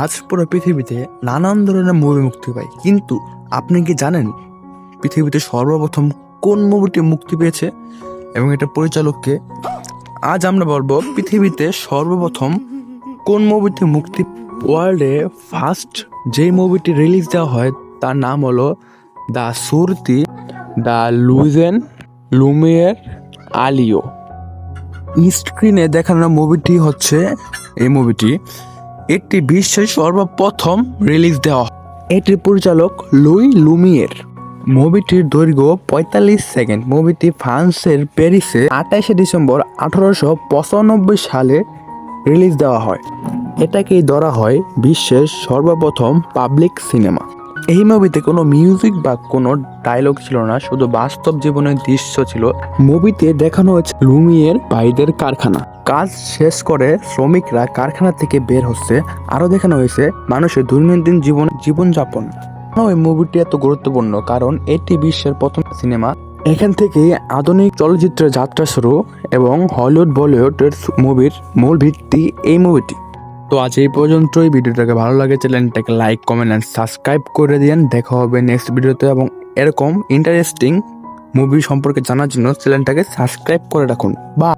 আজ পুরো পৃথিবীতে নানান ধরনের মুভি মুক্তি পায়, কিন্তু আপনি কি জানেন পৃথিবীতে সর্বপ্রথম কোন মুভিটি মুক্তি পেয়েছে এবং এটা পরিচালককে? আজ আমরা বলবো পৃথিবীতে সর্বপ্রথম কোন মুভিটি মুক্তি। ওয়ার্ল্ডে ফার্স্ট যেই মুভিটি রিলিজ দেওয়া হয় তার নাম হলো দ্য সুরতি দ্য লুজেন লুমিয়ের আলিও। স্ক্রিনে দেখানো মুভিটি হচ্ছে এই মুভিটি। এটি বিশ্বের সর্বপ্রথম রিলিজ দেওয়া হয়। এটির পরিচালক লুই লুমিয়ের। মুভিটির দৈর্ঘ্য ৪৫ সেকেন্ড। মুভিটি ফ্রান্সের প্যারিসে ২৮শে ডিসেম্বর ১৮৯৫ সালে রিলিজ দেওয়া হয়। এটাকেই ধরা হয় বিশ্বের সর্বপ্রথম পাবলিক সিনেমা। এই মুভিতে কোনো মিউজিক বা কোনো ডায়লগ ছিল না, শুধু বাস্তব জীবনের দৃশ্য ছিল। মুভিতে দেখানো হয়েছে লুমিয়ের ভাইদের কারখানা। কাজ শেষ করে শ্রমিকরা কারখানা থেকে বের হচ্ছে। আরও দেখানো হয়েছে মানুষের দৈনন্দিন জীবনযাপন। ওই মুভিটি এত গুরুত্বপূর্ণ কারণ এটি বিশ্বের প্রথম সিনেমা। এখান থেকেই আধুনিক চলচ্চিত্রের যাত্রা শুরু এবং হলিউড বলিউডের মুভির মূল ভিত্তি এই মুভিটি। তো আজ এই পর্যন্তই। ভিডিওটাকে ভালো লাগে চ্যানেলটাকে লাইক, কমেন্ট অ্যান্ড সাবস্ক্রাইব করে দিন। দেখা হবে নেক্সট ভিডিওতে এবং এরকম ইন্টারেস্টিং মুভি সম্পর্কে জানার জন্য চ্যানেলটাকে সাবস্ক্রাইব করে রাখুন। বা